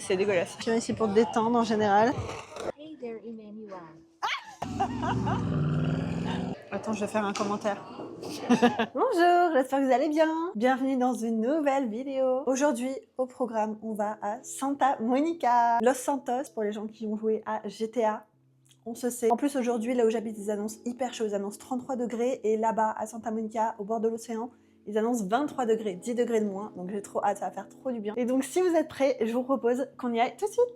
C'est dégueulasse. Je viens ici pour te détendre en général. Hey there, Emmanuel. Attends, je vais faire un commentaire. Bonjour, j'espère que vous allez bien. Bienvenue dans une nouvelle vidéo. Aujourd'hui, au programme, on va à Santa Monica, Los Santos, pour les gens qui ont joué à GTA. On se sait. En plus, aujourd'hui, là où j'habite, ils annoncent hyper chaud. Ils annoncent 33 degrés. Et là-bas, à Santa Monica, au bord de l'océan, ils annoncent 23 degrés, 10 degrés de moins. Donc j'ai trop hâte, ça va faire trop du bien. Et donc, si vous êtes prêts, je vous propose qu'on y aille tout de suite.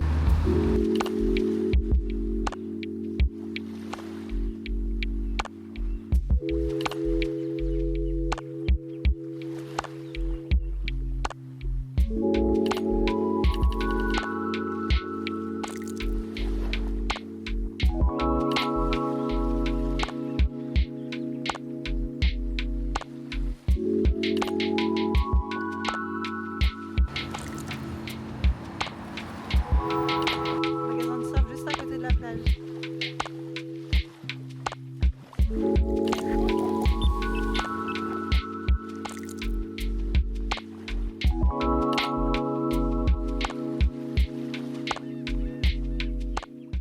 Magasin de surf juste à côté de la plage.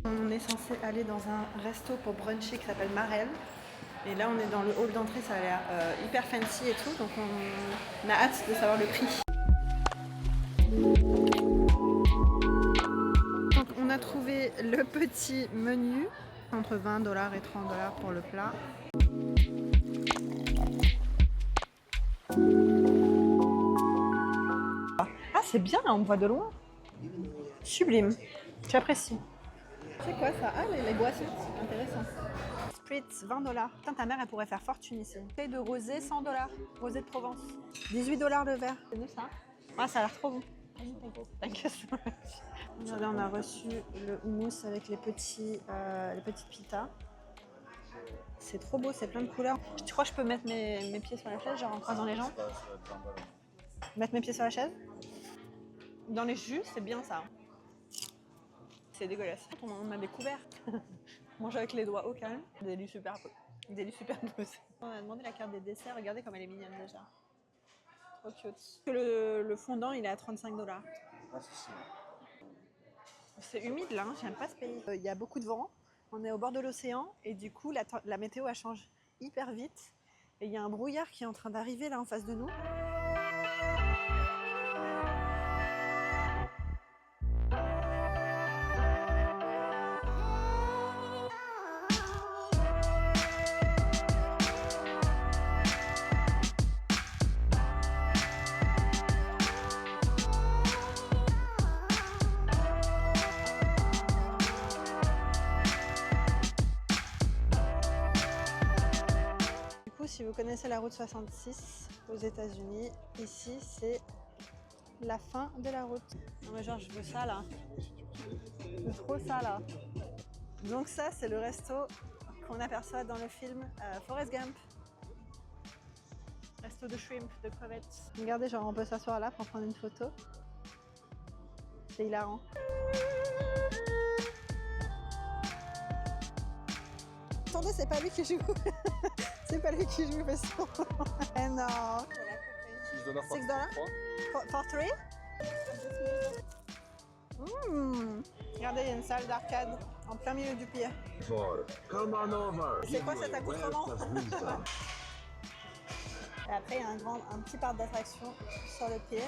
On est censé aller dans un resto pour bruncher qui s'appelle Marel. Et là, on est dans le hall d'entrée, ça a l'air hyper fancy et tout, donc on a hâte de savoir le prix. Donc on a trouvé le petit menu, entre 20 $ et 30 $ pour le plat. Ah, c'est bien, on me voit de loin. Sublime, j'apprécie. C'est quoi ça? Ah, les boissons, c'est intéressant. Spritz, 20 $. Putain, ta mère, elle pourrait faire fortune ici. Bouteille de rosé, 100 $. Rosé de Provence. 18 $ le verre. C'est nous ça? Ah, ça a l'air trop bon. Regardez, on a reçu le houmous avec les petites pitas. C'est trop beau, c'est plein de couleurs. Tu crois que je peux mettre mes pieds sur la chaise, genre en croisant les jambes? Mettre mes pieds sur la chaise? Dans les jus, c'est bien ça. C'est dégueulasse. On m'a découvert. Manger avec les doigts au calme. Des lits super beaux. On a demandé la carte des desserts. Regardez comme elle est mignonne déjà. Trop cute. Le fondant, il est à 35 $. C'est humide là, j'aime pas ce pays. Il y a beaucoup de vent. On est au bord de l'océan et du coup, la météo elle change hyper vite. Et il y a un brouillard qui est en train d'arriver là en face de nous. Si vous connaissez la route 66 aux États-Unis, ici c'est la fin de la route. Non mais genre je veux ça là. Je veux trop ça là. Donc ça c'est le resto qu'on aperçoit dans le film Forrest Gump. Resto de shrimp, de crevettes. Regardez, genre on peut s'asseoir là pour prendre une photo. C'est hilarant. Attendez, c'est pas lui qui joue. C'est pas lui qui joue, mais son. Eh non. $6 for 3? Regardez, il y a une salle d'arcade en plein milieu du pier. C'est quoi cet accoutrement? Et après, il y a un petit parc d'attractions sur le pier.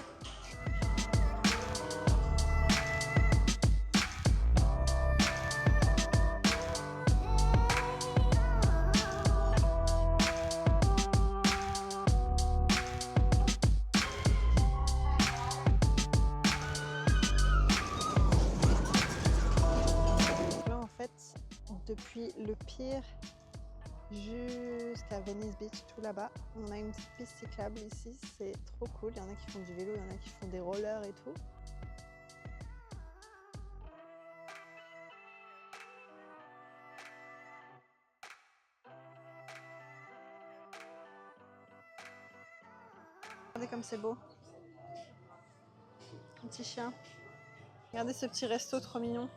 Depuis le pier jusqu'à Venice Beach, tout là-bas, on a une petite piste cyclable ici, c'est trop cool. Il y en a qui font du vélo, il y en a qui font des rollers et tout. Regardez comme c'est beau. Un petit chien. Regardez ce petit resto trop mignon.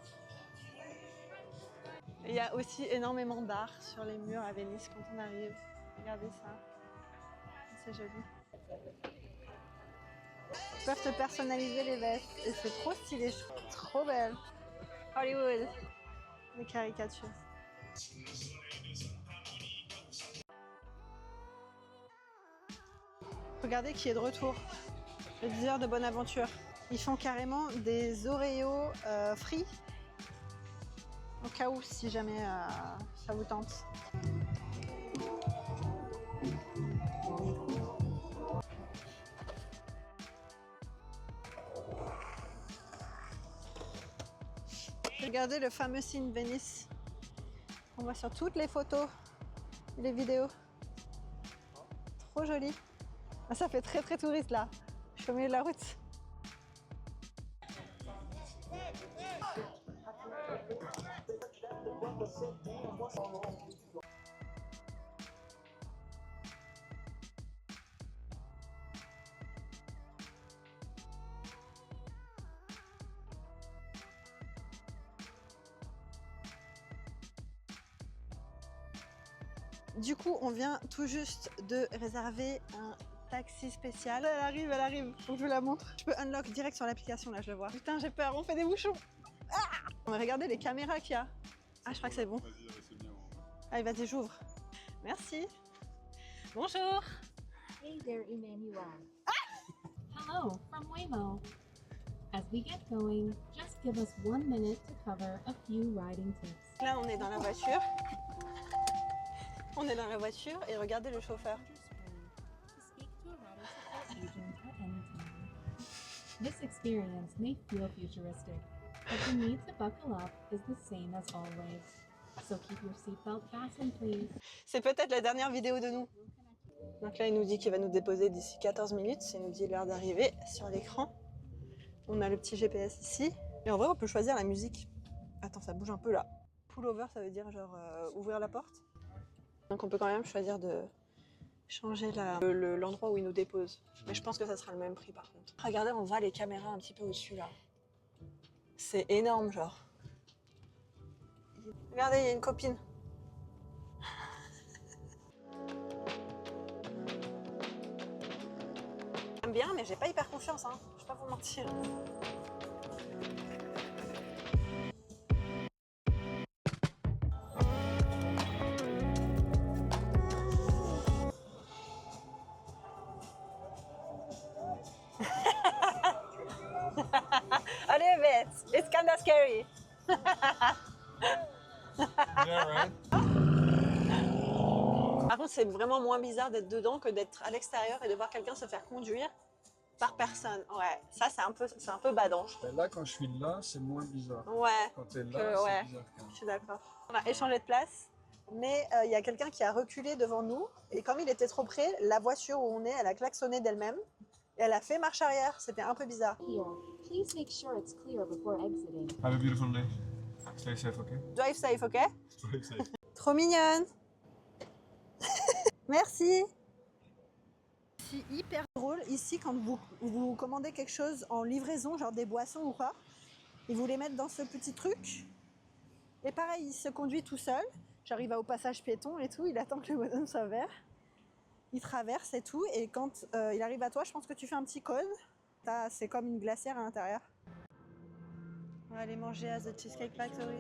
Il y a aussi énormément d'art sur les murs à Venise quand on arrive. Regardez ça. C'est joli. Ils peuvent te personnaliser les vestes. Et c'est trop stylé, je trouve. Trop belle. Hollywood. Les caricatures. Regardez qui est de retour. Le dealer de Bonaventure. Ils font carrément des Oreos frits. Au cas où, si jamais ça vous tente. Regardez le fameux signe Venice. On voit sur toutes les photos et les vidéos. Trop joli. Ah, ça fait très touriste là. Je suis au milieu de la route. Du coup, on vient tout juste de réserver un taxi spécial. Elle arrive. Faut que je vous la montre. Je peux unlock direct sur l'application, là, je le vois. Putain, j'ai peur, on fait des bouchons. Ah, on va regarder les caméras qu'il y a. Ah, je crois que c'est bon. Vas-y, c'est bien. Allez, vas-y, j'ouvre. Merci. Bonjour. Hey there, Emmanuel. Hello from Waymo. As we get going, just give us 1 minute to cover a few riding tips. Là, on est dans la voiture. On est dans la voiture et regardez le chauffeur. To speak to a rider support agent at any time. This experience may feel futuristic, but the need to buckle up is the same as always. So keep your seatbelt fastened, please. C'est peut-être la dernière vidéo de nous. Donc là, il nous dit qu'il va nous déposer d'ici 14 minutes. Il nous dit l'heure d'arrivée sur l'écran. On a le petit GPS ici. Et en vrai, on peut choisir la musique. Attends, ça bouge un peu là. Pull over, ça veut dire genre ouvrir la porte. Donc on peut quand même choisir de changer l'endroit où il nous dépose. Mais je pense que ça sera le même prix par contre. Regardez, on voit les caméras un petit peu au-dessus là. C'est énorme genre. Regardez, il y a une copine. J'aime bien, mais j'ai pas hyper confiance, hein. Je vais pas vous mentir. A little bit. It's kind of scary. Yeah, right? Par contre, c'est vraiment moins bizarre d'être dedans que d'être à l'extérieur et de voir quelqu'un se faire conduire par personne. Ouais, ça c'est un peu badant. Je trouve. Ben là, quand je suis là, c'est moins bizarre. Ouais, Quand t'es là, que- ouais. c'est bizarre quand même. je suis d'accord. On a échangé de place, mais il y a quelqu'un qui a reculé devant nous et comme il était trop près, la voiture où on est, elle a klaxonné d'elle-même et elle a fait marche arrière. C'était un peu bizarre. Here, please make sure it's clear before exiting. Have a beautiful day. Stay safe, okay? Drive safe, ok? Stay safe. Trop mignonne. Merci. C'est hyper drôle ici quand vous commandez quelque chose en livraison, genre des boissons ou quoi. Ils vous les mettent dans ce petit truc. Et pareil, il se conduit tout seul. Genre il va au passage piéton et tout, il attend que le bonhomme soit vert. Il traverse et tout. Et quand il arrive à toi, je pense que tu fais un petit code. C'est comme une glacière à l'intérieur. On va aller manger à The Cheesecake Factory.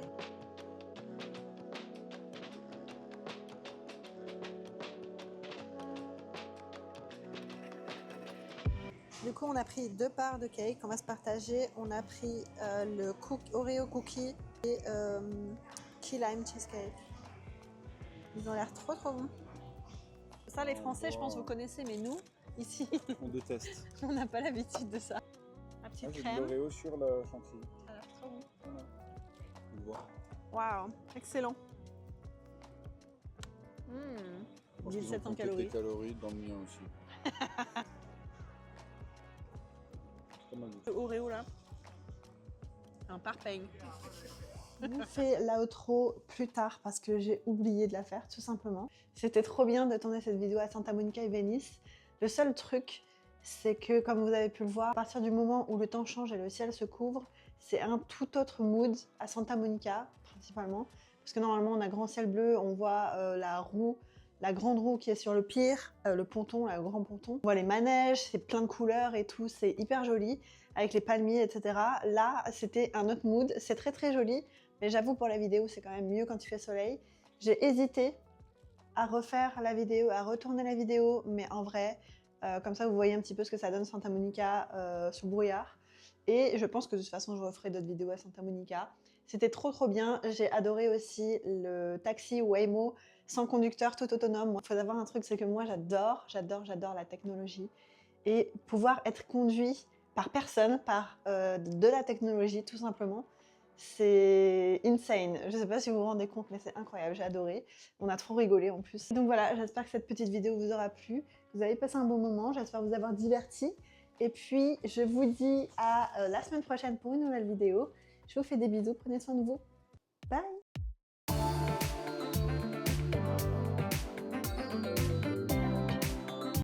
Du coup, on a pris 2 parts de cake, on va se partager. On a pris le Oreo cookie et Key Lime Cheesecake. Ils ont l'air trop bons. Ça, les Français, je pense, vous connaissez, mais nous, ici, On déteste. on n'a pas l'habitude de ça. La petite J'ai de crème, l'Oreo sur la chantilly. ça a l'air trop bon. Voilà. On le voit. Waouh, excellent. Je pense qu'ils ont 1700 compté calories. tes calories dans le mien aussi. C'est pas mal du tout. Le Oreo là, un parpaing. Je vous fais l'outro plus tard parce que j'ai oublié de la faire tout simplement. C'était trop bien de tourner cette vidéo à Santa Monica et Venice. Le seul truc, c'est que comme vous avez pu le voir, à partir du moment où le temps change et le ciel se couvre, c'est un tout autre mood à Santa Monica principalement. Parce que normalement on a grand ciel bleu, on voit la roue la grande roue qui est sur le pire, le ponton, le grand ponton. On voit les manèges, c'est plein de couleurs et tout, c'est hyper joli, avec les palmiers, etc. Là, c'était un autre mood, c'est très très joli, mais j'avoue pour la vidéo, c'est quand même mieux quand il fait soleil. J'ai hésité à refaire la vidéo, à retourner la vidéo, mais en vrai, comme ça vous voyez un petit peu ce que ça donne Santa Monica sous brouillard. Et je pense que de toute façon, je referai d'autres vidéos à Santa Monica. C'était trop bien. J'ai adoré aussi le taxi Waymo sans conducteur, tout autonome. Il faut savoir un truc, c'est que moi j'adore la technologie. Et pouvoir être conduit par personne, par de la technologie tout simplement, c'est insane. Je sais pas si vous vous rendez compte, mais c'est incroyable, j'ai adoré. On a trop rigolé en plus. Donc voilà, j'espère que cette petite vidéo vous aura plu. Vous avez passé un bon moment, j'espère vous avoir diverti. Et puis, je vous dis à la semaine prochaine pour une nouvelle vidéo. Je vous fais des bisous, prenez soin de vous. Bye!